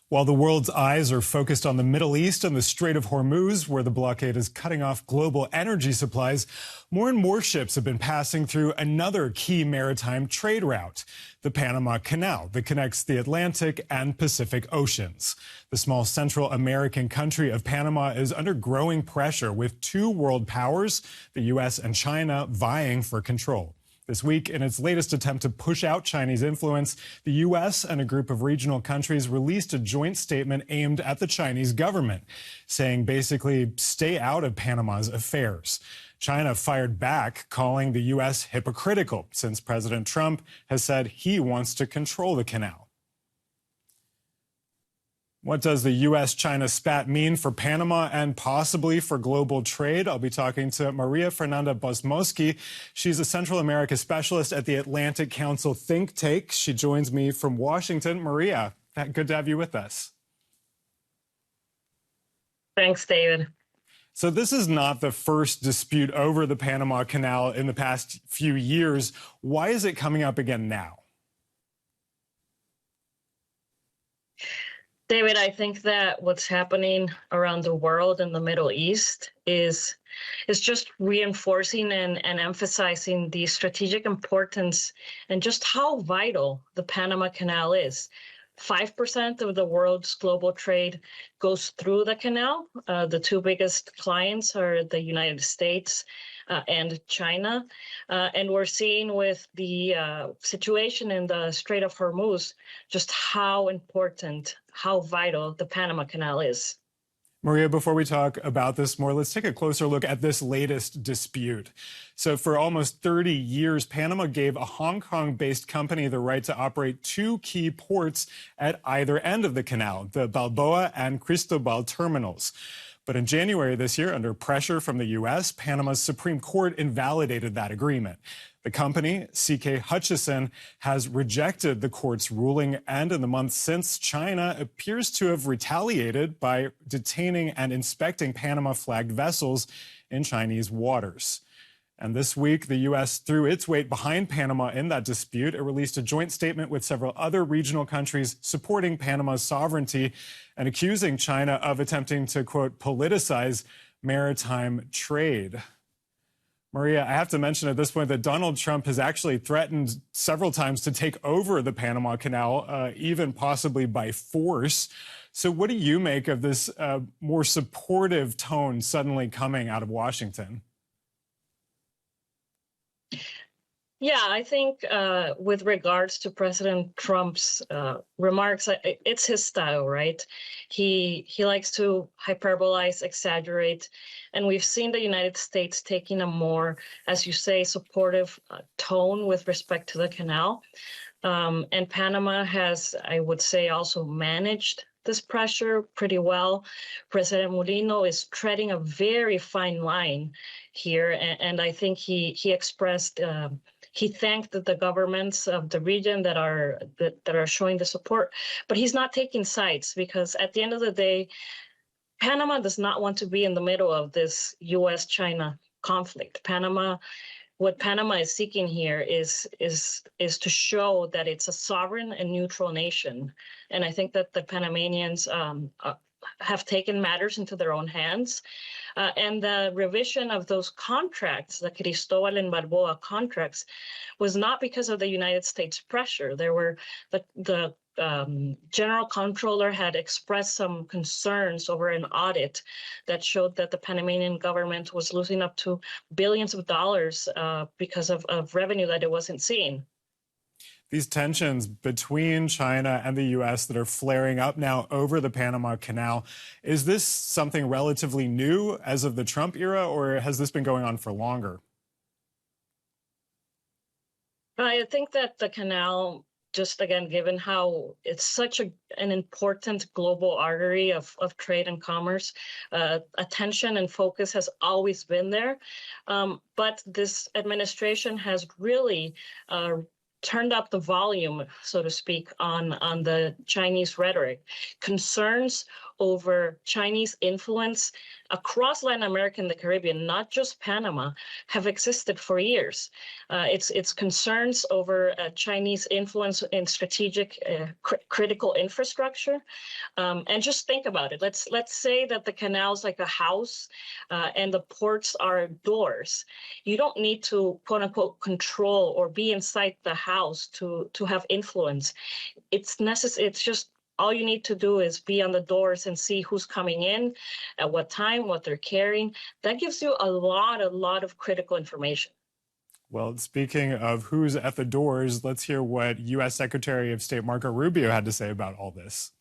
While the world's eyes are focused on the Middle East and the Strait of Hormuz, where the blockade is cutting off global energy supplies, more and more ships have been passing through another key maritime trade route, the Panama Canal, that connects the Atlantic and Pacific Oceans. The small Central American country of Panama is under growing pressure, with two world powers, the U.S. and China, vying for control. This week, in its latest attempt to push out Chinese influence, the U.S. and a group of regional countries released a joint statement aimed at the Chinese government, saying basically, stay out of Panama's affairs. China fired back, calling the U.S. hypocritical, since President Trump has said he wants to control the canal. What does the U.S.-China spat mean for Panama and possibly for global trade? I'll be talking to María Fernanda Bozmoski. She's a Central America specialist at the Atlantic Council think tank. She joins me from Washington. María, good to have you with us. Thanks, David. So this is not the first dispute over the Panama Canal in the past few years. Why is it coming up again now? David, I think that what's happening around the world in the Middle East is just reinforcing and emphasizing the strategic importance and just how vital the Panama Canal is. 5% of the world's global trade goes through the canal. The two biggest clients are the United States and China. And we're seeing with the situation in the Strait of Hormuz just how important, how vital the Panama Canal is. María, before we talk about this more, let's take a closer look at this latest dispute. So for almost 30 years, Panama gave a Hong Kong-based company the right to operate two key ports at either end of the canal, the Balboa and Cristobal terminals. But in January this year, under pressure from the U.S., Panama's Supreme Court invalidated that agreement. The company, CK Hutchison, has rejected the court's ruling, and in the months since, China appears to have retaliated by detaining and inspecting Panama-flagged vessels in Chinese waters. And this week, the U.S. threw its weight behind Panama in that dispute. It released a joint statement with several other regional countries supporting Panama's sovereignty and accusing China of attempting to, quote, politicize maritime trade. María, I have to mention at this point that Donald Trump has actually threatened several times to take over the Panama Canal, even possibly by force. So what do you make of this more supportive tone suddenly coming out of Washington? Yeah, I think with regards to President Trump's remarks, it's his style, right? He likes to hyperbolize, exaggerate, and we've seen the United States taking a more, as you say, supportive tone with respect to the canal. And Panama has, I would say, also managed this pressure pretty well. President Mulino is treading a very fine line here, and I think he expressed. He thanked the governments of the region that are showing the support, but he's not taking sides, because at the end of the day, Panama does not want to be in the middle of this U.S.-China conflict. What Panama is seeking here is to show that it's a sovereign and neutral nation, and I think that the Panamanians have taken matters into their own hands. And the revision of those contracts, the Cristobal and Balboa contracts, was not because of the United States pressure. There were the General Comptroller had expressed some concerns over an audit that showed that the Panamanian government was losing up to billions of dollars because of revenue that it wasn't seeing. These tensions between China and the U.S. that are flaring up now over the Panama Canal, is this something relatively new as of the Trump era, or has this been going on for longer? I think that the canal, just again, given how it's such an important global artery of trade and commerce, attention and focus has always been there. But this administration has really turned up the volume, so to speak, on the Chinese rhetoric. Concerns over Chinese influence across Latin America and the Caribbean, not just Panama, have existed for years. It's concerns over Chinese influence in strategic critical infrastructure. And just think about it. Let's say that the canal's like a house and the ports are doors. You don't need to, quote unquote, control or be inside the house to have influence. It's necessary. It's just all you need to do is be on the doors and see who's coming in, at what time, what they're carrying. That gives you a lot of critical information. Well, speaking of who's at the doors, let's hear what U.S. Secretary of State Marco Rubio had to say about all this.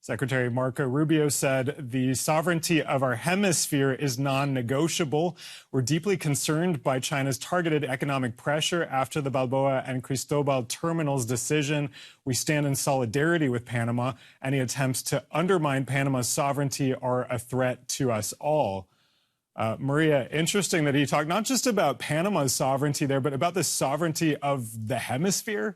Secretary Marco Rubio said, "The sovereignty of our hemisphere is non-negotiable. We're deeply concerned by China's targeted economic pressure after the Balboa and Cristobal terminals decision. We stand in solidarity with Panama. Any attempts to undermine Panama's sovereignty are a threat to us all." Maria, interesting that he talked not just about Panama's sovereignty there, but about the sovereignty of the hemisphere.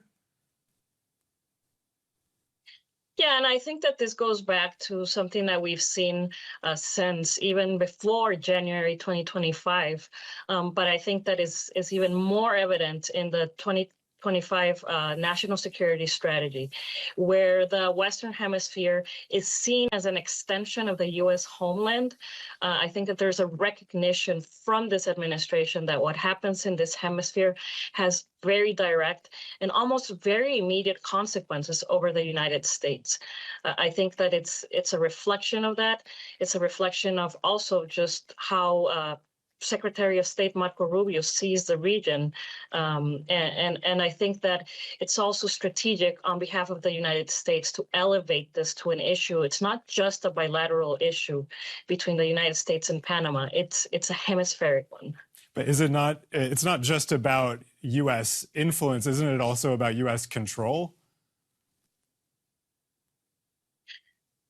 Yeah, and I think that this goes back to something that we've seen since even before January 2025. But I think that is even more evident in the 2025 national security strategy, where the Western Hemisphere is seen as an extension of the U.S. homeland. I think that there's a recognition from this administration that what happens in this hemisphere has very direct and almost very immediate consequences over the United States. I think that it's a reflection of that. It's a reflection of also just how Secretary of State Marco Rubio sees the region. And I think that it's also strategic on behalf of the United States to elevate this to an issue. It's not just a bilateral issue between the United States and Panama. It's a hemispheric one. But is it not, it's not just about U.S. influence, isn't it also about U.S. control?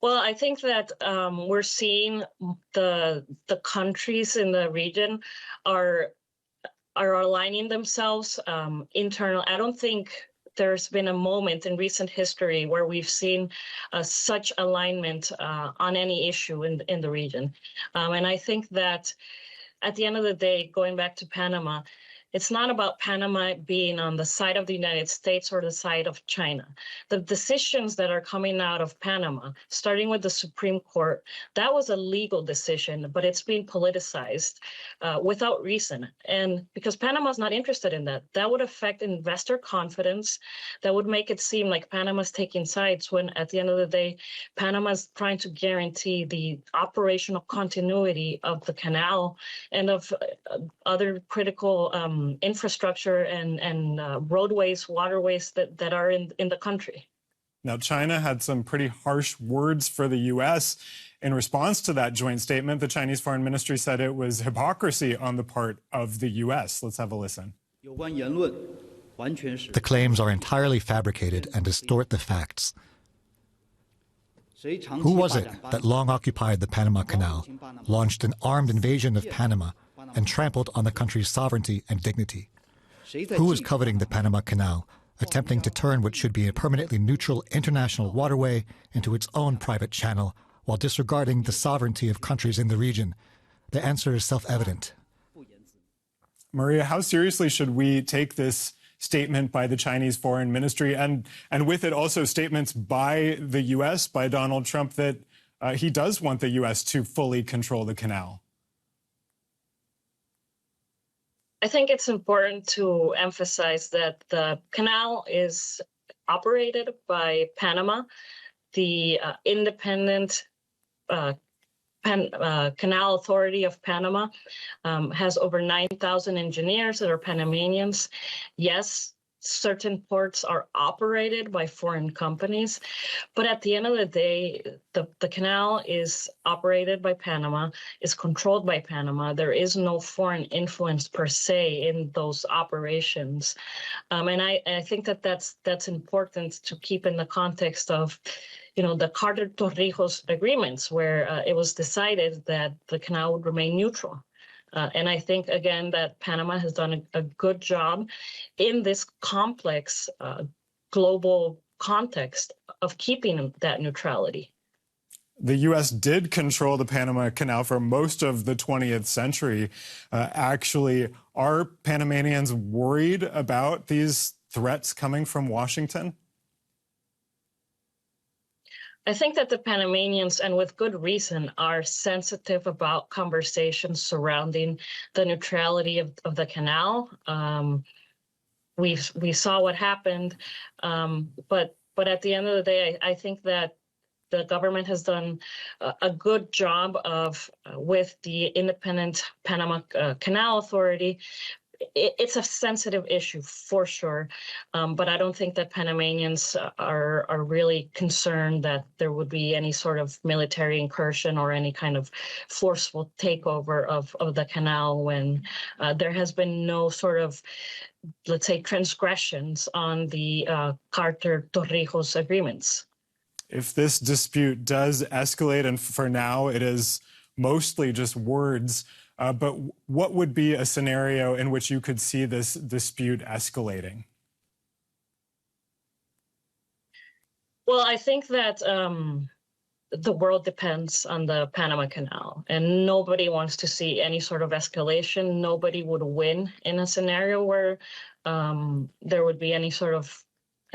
Well, I think that we're seeing the countries in the region are aligning themselves internal. I don't think there's been a moment in recent history where we've seen such alignment on any issue in the region. And I think that at the end of the day, going back to Panama, it's not about Panama being on the side of the United States or the side of China. The decisions that are coming out of Panama, starting with the Supreme Court, that was a legal decision, but it's being politicized without reason. And because Panama's not interested in that, that would affect investor confidence. That would make it seem like Panama's taking sides when at the end of the day, Panama's trying to guarantee the operational continuity of the canal and of other critical infrastructure and roadways, waterways that are in the country. Now, China had some pretty harsh words for the U.S. In response to that joint statement, the Chinese Foreign Ministry said it was hypocrisy on the part of the U.S. Let's have a listen. The claims are entirely fabricated and distort the facts. Who was it that long occupied the Panama Canal, launched an armed invasion of Panama, and trampled on the country's sovereignty and dignity? Who is coveting the Panama Canal, attempting to turn what should be a permanently neutral international waterway into its own private channel while disregarding the sovereignty of countries in the region? The answer is self-evident. Maria, how seriously should we take this statement by the Chinese Foreign Ministry and with it also statements by the U.S., by Donald Trump, that he does want the U.S. to fully control the canal? I think it's important to emphasize that the canal is operated by Panama. The independent Canal Authority of Panama has over 9,000 engineers that are Panamanians. Yes, certain ports are operated by foreign companies, but at the end of the day, the canal is operated by Panama, is controlled by Panama. There is no foreign influence per se in those operations. And I think that that's important to keep in the context of, the Carter-Torrijos agreements, where it was decided that the canal would remain neutral. And I think, again, that Panama has done a good job in this complex global context of keeping that neutrality. The U.S. did control the Panama Canal for most of the 20th century. Actually, are Panamanians worried about these threats coming from Washington? I think that the Panamanians, and with good reason, are sensitive about conversations surrounding the neutrality of the canal. We saw what happened, but at the end of the day, I think that the government has done a good job of with the independent Panama Canal Authority. It's a sensitive issue for sure, but I don't think that Panamanians are really concerned that there would be any sort of military incursion or any kind of forceful takeover of the canal when there has been no sort of, let's say, transgressions on the Carter-Torrijos agreements. If this dispute does escalate, and for now it is mostly just words, but what would be a scenario in which you could see this dispute escalating? Well, I think that the world depends on the Panama Canal, and nobody wants to see any sort of escalation. Nobody would win in a scenario where there would be any sort of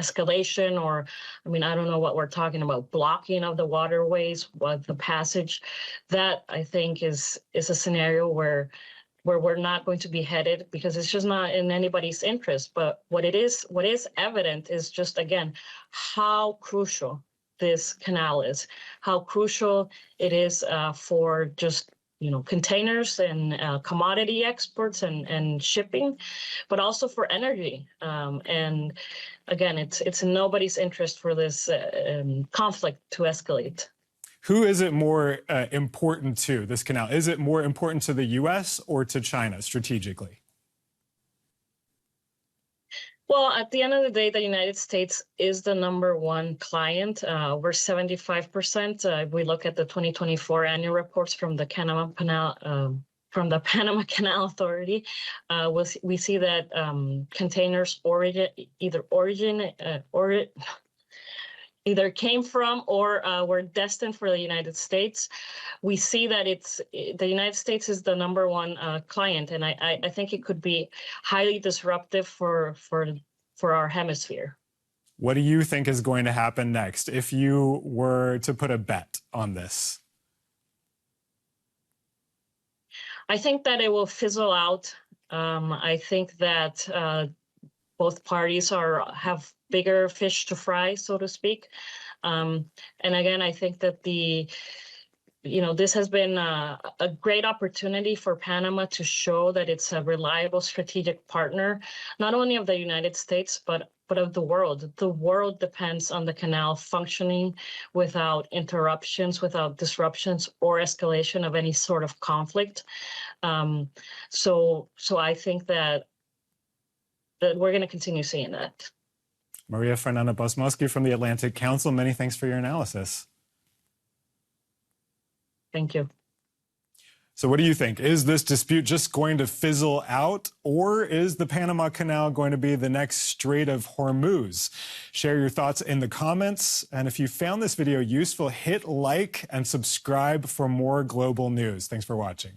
escalation, or, I mean, I don't know what we're talking about, blocking of the waterways, what the passage. That, I think, is a scenario where we're not going to be headed, because it's just not in anybody's interest. But what is evident is just, again, how crucial this canal is, how crucial it is for just, you know, containers and commodity exports and shipping, but also for energy. And again, it's in nobody's interest for this conflict to escalate. Who is it more important to, this canal? Is it more important to the U.S. or to China strategically? Well, at the end of the day, the United States is the #1 client. We're 75%. We look at the 2024 annual reports from the Panama Panama Canal Authority. We see that containers either came from or were destined for the United States. We see that the United States is the #1 client, and I think it could be highly disruptive for our hemisphere. What do you think is going to happen next if you were to put a bet on this? I think that it will fizzle out. I think that both parties have bigger fish to fry, so to speak. And again, I think that this has been a great opportunity for Panama to show that it's a reliable strategic partner, not only of the United States, but of the world. The world depends on the canal functioning without interruptions, without disruptions or escalation of any sort of conflict. So I think that we're going to continue seeing that. María Fernanda Bozmoski from the Atlantic Council, many thanks for your analysis. Thank you. So what do you think? Is this dispute just going to fizzle out, or is the Panama Canal going to be the next Strait of Hormuz? Share your thoughts in the comments. And if you found this video useful, hit like and subscribe for more global news. Thanks for watching.